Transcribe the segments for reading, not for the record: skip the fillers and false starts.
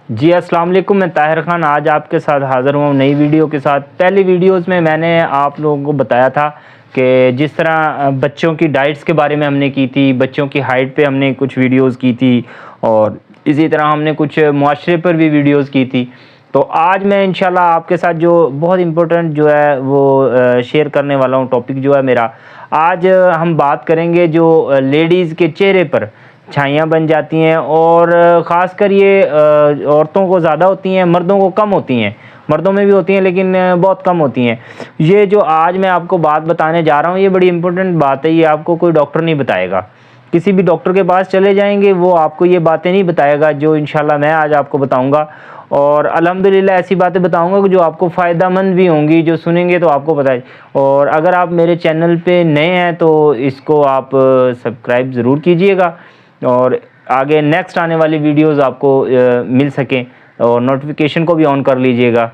جی السلام علیکم، میں طاہر خان آج آپ کے ساتھ حاضر ہوں نئی ویڈیو کے ساتھ۔ پہلی ویڈیوز میں نے آپ لوگوں کو بتایا تھا کہ جس طرح بچوں کی ڈائٹس کے بارے میں ہم نے کی تھی، بچوں کی ہائٹ پہ ہم نے کچھ ویڈیوز کی تھی، اور اسی طرح ہم نے کچھ معاشرے پر بھی ویڈیوز کی تھی۔ تو آج میں انشاءاللہ آپ کے ساتھ جو بہت امپورٹنٹ جو ہے وہ شیئر کرنے والا ہوں ٹاپک جو ہے میرا۔ آج ہم بات کریں گے جو لیڈیز کے چہرے پر چھائیاں بن جاتی ہیں، اور خاص کر یہ عورتوں کو زیادہ ہوتی ہیں، مردوں کو کم ہوتی ہیں۔ مردوں میں بھی ہوتی ہیں لیکن بہت کم ہوتی ہیں۔ یہ جو آج میں آپ کو بات بتانے جا رہا ہوں یہ بڑی امپورٹنٹ بات ہے، یہ آپ کو کوئی ڈاکٹر نہیں بتائے گا۔ کسی بھی ڈاکٹر کے پاس چلے جائیں گے وہ آپ کو یہ باتیں نہیں بتائے گا جو انشاءاللہ میں آج آپ کو بتاؤں گا، اور الحمدللہ ایسی باتیں بتاؤں گا کہ جو آپ کو فائدہ مند بھی ہوں گی، جو سنیں گے تو آپ کو بتائے۔ اور اگر آپ میرے چینل پہ نئے ہیں تو اس کو آپ سبسکرائب ضرور کیجئے گا، اور آگے نیکسٹ آنے والی ویڈیوز آپ کو مل سکیں، اور نوٹیفیکیشن کو بھی آن کر لیجئے گا۔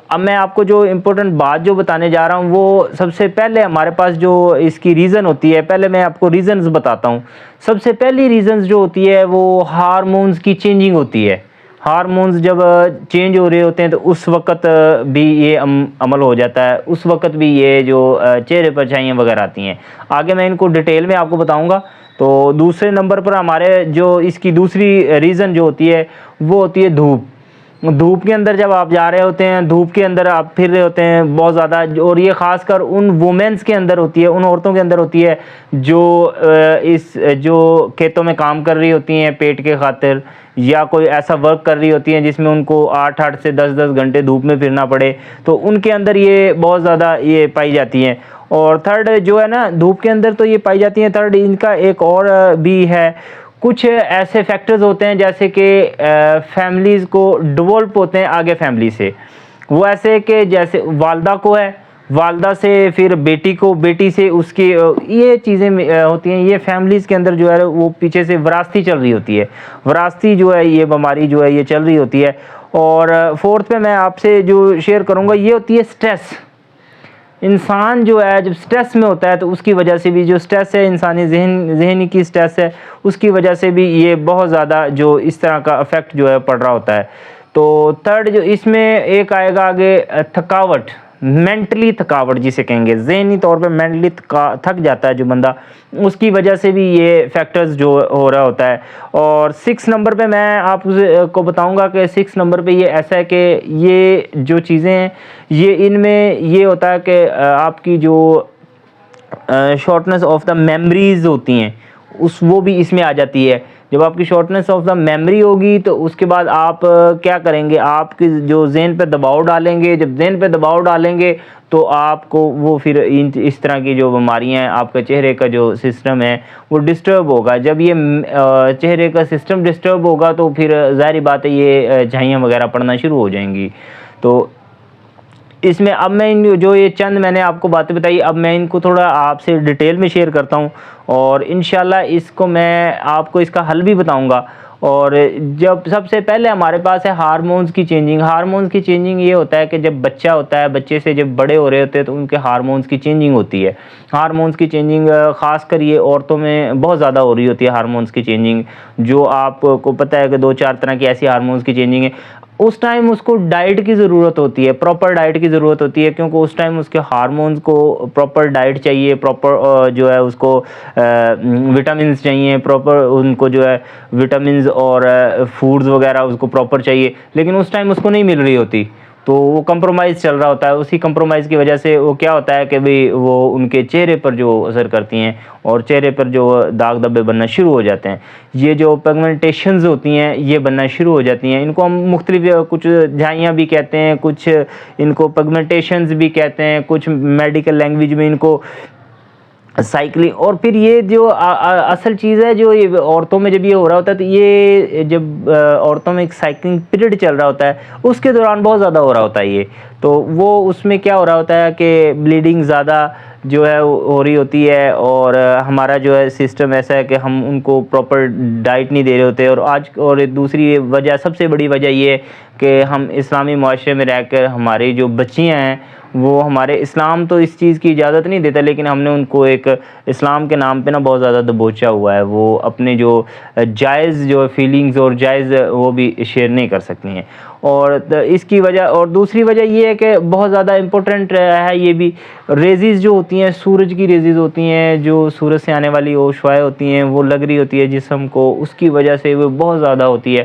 اب میں آپ کو جو امپورٹنٹ بات جو بتانے جا رہا ہوں وہ سب سے پہلے ہمارے پاس جو اس کی ریزن ہوتی ہے، پہلے میں آپ کو ریزنز بتاتا ہوں۔ سب سے پہلی ریزنز جو ہوتی ہے وہ ہارمونز کی چینجنگ ہوتی ہے۔ ہارمونز جب چینج ہو رہے ہوتے ہیں تو اس وقت بھی یہ عمل ہو جاتا ہے، اس وقت بھی یہ جو چہرے پر چھائیاں وغیرہ آتی ہیں۔ آگے میں ان کو ڈیٹیل میں آپ کو بتاؤں گا۔ تو دوسرے نمبر پر ہمارے جو اس کی دوسری ریزن جو ہوتی ہے وہ ہوتی ہے دھوپ۔ دھوپ کے اندر جب آپ جا رہے ہوتے ہیں، دھوپ کے اندر آپ پھر رہے ہوتے ہیں بہت زیادہ، اور یہ خاص کر ان وومنس کے اندر ہوتی ہے، ان عورتوں کے اندر ہوتی ہے جو کھیتوں میں کام کر رہی ہوتی ہیں پیٹ کے خاطر، یا کوئی ایسا ورک کر رہی ہوتی ہیں جس میں ان کو 8 سے 10 گھنٹے دھوپ میں پھرنا پڑے، تو ان کے اندر یہ بہت زیادہ یہ پائی جاتی ہیں۔ اور تھرڈ جو ہے نا دھوپ کے اندر تو یہ پائی جاتی ہیں، تھرڈ ان کا ایک اور بھی ہے، کچھ ایسے فیکٹرز ہوتے ہیں جیسے کہ فیملیز کو ڈیولپ ہوتے ہیں آگے فیملی سے، وہ ایسے کہ جیسے والدہ کو ہے، والدہ سے پھر بیٹی کو، بیٹی سے اس کی، یہ چیزیں ہوتی ہیں، یہ فیملیز کے اندر جو ہے وہ پیچھے سے وراثتی چل رہی ہوتی ہے، وراثتی جو ہے یہ بیماری جو ہے یہ چل رہی ہوتی ہے۔ اور فورتھ پہ میں آپ سے جو شیئر کروں گا یہ ہوتی ہے سٹریس۔ انسان جو ہے جب سٹریس میں ہوتا ہے تو اس کی وجہ سے بھی جو سٹریس ہے انسانی ذہنی کی سٹریس ہے، اس کی وجہ سے بھی یہ بہت زیادہ جو اس طرح کا افیکٹ جو ہے پڑ رہا ہوتا ہے۔ تو تھرڈ جو اس میں ایک آئے گا آگے تھکاوٹ، مینٹلی تھکاوٹ جسے کہیں گے، ذہنی طور پہ مینٹلی تھک جاتا ہے جو بندہ، اس کی وجہ سے بھی یہ فیکٹرز جو ہو رہا ہوتا ہے۔ اور 6 نمبر پہ میں آپ کو بتاؤں گا کہ 6 نمبر پہ یہ ایسا ہے کہ یہ جو چیزیں ہیں یہ ان میں یہ ہوتا ہے کہ آپ کی جو شارٹنس آف دا میموریز ہوتی ہیں وہ بھی اس میں آ جاتی ہے۔ جب آپ کی شارٹنس آف دا میموری ہوگی تو اس کے بعد آپ کیا کریں گے، آپ کی جو ذہن پہ دباؤ ڈالیں گے، جب ذہن پہ دباؤ ڈالیں گے تو آپ کو وہ پھر اس طرح کی جو بیماریاں ہیں، آپ کے چہرے کا جو سسٹم ہے وہ ڈسٹرب ہوگا۔ جب یہ چہرے کا سسٹم ڈسٹرب ہوگا تو پھر ظاہری بات ہے یہ جھائیاں وغیرہ پڑنا شروع ہو جائیں گی۔ تو اس میں اب میں جو یہ چند میں نے آپ کو باتیں بتائی، اب میں ان کو تھوڑا آپ سے ڈیٹیل میں شیئر کرتا ہوں، اور انشاءاللہ اس کو میں آپ کو اس کا حل بھی بتاؤں گا۔ اور جب سب سے پہلے ہمارے پاس ہے ہارمونز کی چینجنگ۔ ہارمونز کی چینجنگ یہ ہوتا ہے کہ جب بچہ ہوتا ہے، بچے سے جب بڑے ہو رہے ہوتے ہیں تو ان کے ہارمونز کی چینجنگ ہوتی ہے۔ ہارمونز کی چینجنگ خاص کر یہ عورتوں میں بہت زیادہ ہو رہی ہوتی ہے، ہارمونز کی چینجنگ، جو آپ کو پتہ ہے کہ 2-4 طرح کی ایسی ہارمونز کی چینجنگ ہے۔ اس ٹائم اس کو ڈائٹ کی ضرورت ہوتی ہے، پراپر ڈائٹ کی ضرورت ہوتی ہے، کیونکہ اس ٹائم اس کے ہارمونز کو پراپر ڈائٹ چاہیے، پراپر جو ہے اس کو وٹامنز چاہیے، پراپر ان کو جو ہے وٹامنز اور فوڈز وغیرہ اس کو پراپر چاہیے، لیکن اس ٹائم اس کو نہیں مل رہی ہوتی، تو وہ کمپرومائز چل رہا ہوتا ہے۔ اسی کمپرومائز کی وجہ سے وہ کیا ہوتا ہے کہ بھی وہ ان کے چہرے پر جو اثر کرتی ہیں، اور چہرے پر جو داغ دھبے بننا شروع ہو جاتے ہیں، یہ جو پیگمنٹیشنز ہوتی ہیں یہ بننا شروع ہو جاتی ہیں۔ ان کو ہم مختلف کچھ جھائیاں بھی کہتے ہیں، کچھ ان کو پیگمنٹیشنز بھی کہتے ہیں، کچھ میڈیکل لینگویج میں ان کو سائیکلنگ۔ اور پھر یہ جو اصل چیز ہے جو یہ عورتوں میں جب یہ ہو رہا ہوتا ہے تو یہ جب عورتوں میں ایک سائیکلنگ پیریڈ چل رہا ہوتا ہے اس کے دوران بہت زیادہ ہو رہا ہوتا ہے یہ، تو وہ اس میں کیا ہو رہا ہوتا ہے کہ بلیڈنگ زیادہ جو ہے ہو رہی ہوتی ہے، اور ہمارا جو ہے سسٹم ایسا ہے کہ ہم ان کو پراپر ڈائٹ نہیں دے رہے ہوتے۔ اور دوسری وجہ، سب سے بڑی وجہ یہ ہے کہ ہم اسلامی معاشرے میں رہ کر ہماری جو بچیاں ہیں وہ ہمارے اسلام تو اس چیز کی اجازت نہیں دیتا، لیکن ہم نے ان کو ایک اسلام کے نام پہ نا بہت زیادہ دبوچا ہوا ہے، وہ اپنے جو جائز جو فیلنگز اور جائز وہ بھی شیئر نہیں کر سکتی ہیں۔ اور اس کی وجہ، اور دوسری وجہ یہ ہے کہ بہت زیادہ امپورٹنٹ ہے یہ بھی، ریزز جو ہوتی ہیں، سورج کی ریزز ہوتی ہیں، جو سورج سے آنے والی وہ شعاعیں ہوتی ہیں، وہ لگ رہی ہوتی ہے جسم کو، اس کی وجہ سے وہ بہت زیادہ ہوتی ہے۔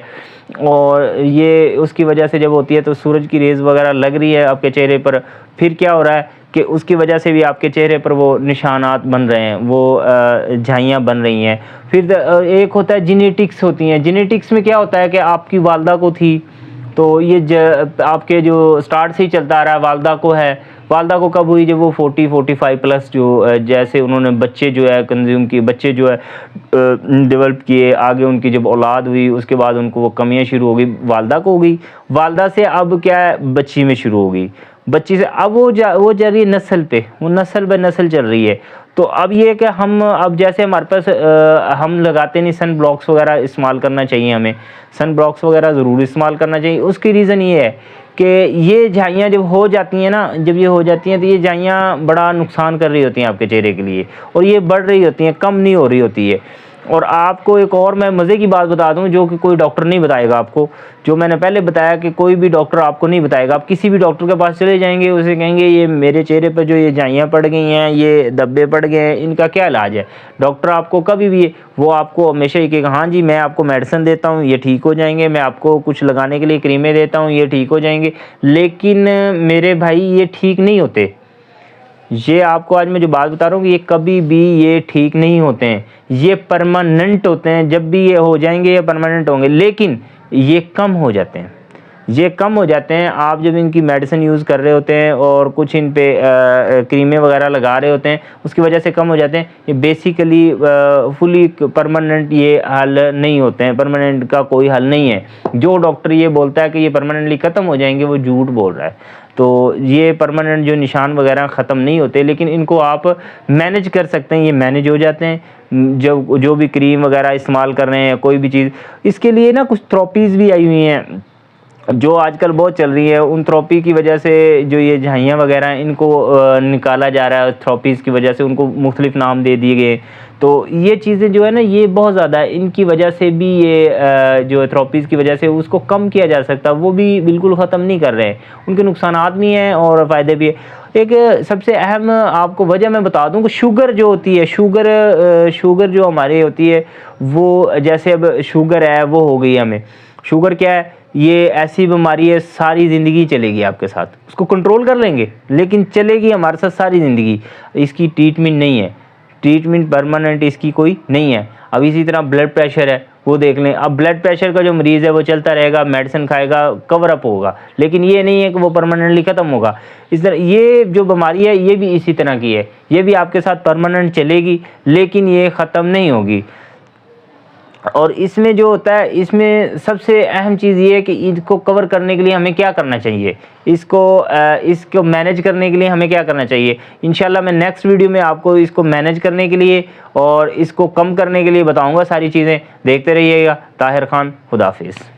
اور یہ اس کی وجہ سے جب ہوتی ہے تو سورج کی ریز وغیرہ لگ رہی ہے آپ کے چہرے پر، پھر کیا ہو رہا ہے کہ اس کی وجہ سے بھی آپ کے چہرے پر وہ نشانات بن رہے ہیں، وہ جھائیاں بن رہی ہیں۔ پھر ایک ہوتا ہے جینیٹکس ہوتی ہیں، جینیٹکس میں کیا ہوتا ہے کہ آپ کی والدہ کو تھی تو یہ آپ کے جو سٹارٹ سے ہی چلتا آ رہا ہے، والدہ کو ہے، والدہ کو کب ہوئی؟ جب وہ 45 پلس جو جیسے انہوں نے بچے جو ہے کنزیوم کیے، بچے جو ہے ڈیولپ کیے، آگے ان کی جب اولاد ہوئی اس کے بعد ان کو وہ کمیاں شروع ہو گئی، والدہ کو ہو گئی، والدہ سے اب کیا ہے بچی میں شروع ہو گئی، بچی سے اب وہ جا رہی ہے نسل پہ، وہ نسل بہ نسل چل رہی ہے۔ تو اب یہ کہ ہم اب جیسے ہمارے پاس ہم لگاتے نہیں، سن بلاکس وغیرہ استعمال کرنا چاہیے، ہمیں سن بلاکس وغیرہ ضرور استعمال کرنا چاہیے۔ اس کی ریزن یہ ہے کہ یہ جھائیاں جب ہو جاتی ہیں نا، جب یہ ہو جاتی ہیں تو یہ جھائیاں بڑا نقصان کر رہی ہوتی ہیں آپ کے چہرے کے لیے، اور یہ بڑھ رہی ہوتی ہیں، کم نہیں ہو رہی ہوتی ہے۔ اور آپ کو ایک اور میں مزے کی بات بتا دوں جو کہ کوئی ڈاکٹر نہیں بتائے گا آپ کو، جو میں نے پہلے بتایا کہ کوئی بھی ڈاکٹر آپ کو نہیں بتائے گا۔ آپ کسی بھی ڈاکٹر کے پاس چلے جائیں گے، اسے کہیں گے یہ میرے چہرے پہ جو یہ جھائیاں پڑ گئی ہیں، یہ دبے پڑ گئے ہیں، ان کا کیا علاج ہے؟ ڈاکٹر آپ کو کبھی بھی وہ آپ کو ہمیشہ یہ کہے گا ہاں جی میں آپ کو میڈیسن دیتا ہوں، یہ ٹھیک ہو جائیں گے، میں آپ کو کچھ لگانے کے لیے کریمیں دیتا ہوں، یہ ٹھیک ہو جائیں گے، لیکن میرے بھائی یہ ٹھیک نہیں ہوتے۔ یہ آپ کو آج میں جو بات بتا رہا ہوں کہ یہ کبھی بھی یہ ٹھیک نہیں ہوتے ہیں، یہ پرماننٹ ہوتے ہیں، جب بھی یہ ہو جائیں گے یہ پرماننٹ ہوں گے، لیکن یہ کم ہو جاتے ہیں، یہ کم ہو جاتے ہیں۔ آپ جب ان کی میڈیسن یوز کر رہے ہوتے ہیں اور کچھ ان پہ کریمیں وغیرہ لگا رہے ہوتے ہیں، اس کی وجہ سے کم ہو جاتے ہیں۔ یہ بیسیکلی فلی پرماننٹ یہ حل نہیں ہوتے ہیں، پرماننٹ کا کوئی حل نہیں ہے۔ جو ڈاکٹر یہ بولتا ہے کہ یہ پرماننٹلی ختم ہو جائیں گے وہ جھوٹ بول رہا ہے۔ تو یہ پرماننٹ جو نشان وغیرہ ختم نہیں ہوتے، لیکن ان کو آپ مینیج کر سکتے ہیں، یہ مینیج ہو جاتے ہیں جو بھی کریم وغیرہ استعمال کر رہے ہیں، کوئی بھی چیز۔ اس کے لیے نا کچھ تھراپیز بھی آئی ہوئی ہیں جو آج کل بہت چل رہی ہے، ان تھراپی کی وجہ سے جو یہ جھائیاں وغیرہ ہیں ان کو نکالا جا رہا ہے، تھراپیز کی وجہ سے ان کو مختلف نام دے دیے گئے۔ تو یہ چیزیں جو ہے نا یہ بہت زیادہ ہے، ان کی وجہ سے بھی یہ جو تھراپیز کی وجہ سے اس کو کم کیا جا سکتا، وہ بھی بالکل ختم نہیں کر رہے ہیں، ان کے نقصانات بھی ہیں اور فائدے بھی ہیں۔ ایک سب سے اہم آپ کو وجہ میں بتا دوں کہ شوگر جو ہوتی ہے، شوگر جو ہماری ہوتی ہے، وہ جیسے اب شوگر ہے وہ ہو گئی ہمیں، شوگر کیا ہے؟ یہ ایسی بیماری ہے ساری زندگی چلے گی آپ کے ساتھ، اس کو کنٹرول کر لیں گے لیکن چلے گی ہمارے ساتھ ساری زندگی، اس کی ٹریٹمنٹ نہیں ہے، ٹریٹمنٹ پرماننٹ اس کی کوئی نہیں ہے۔ اب اسی طرح بلڈ پریشر ہے، وہ دیکھ لیں، اب بلڈ پریشر کا جو مریض ہے وہ چلتا رہے گا، میڈیسن کھائے گا، کور اپ ہوگا، لیکن یہ نہیں ہے کہ وہ پرماننٹلی ختم ہوگا۔ اس طرح یہ جو بیماری ہے یہ بھی اسی طرح کی ہے، یہ بھی آپ کے ساتھ پرماننٹ چلے گی لیکن یہ ختم نہیں ہوگی۔ اور اس میں جو ہوتا ہے، اس میں سب سے اہم چیز یہ ہے کہ اس کو کور کرنے کے لیے ہمیں کیا کرنا چاہیے، اس کو مینیج کرنے کے لیے ہمیں کیا کرنا چاہیے۔ انشاءاللہ میں نیکسٹ ویڈیو میں آپ کو اس کو مینیج کرنے کے لیے اور اس کو کم کرنے کے لیے بتاؤں گا ساری چیزیں، دیکھتے رہیے گا۔ طاہر خان، خدا حافظ۔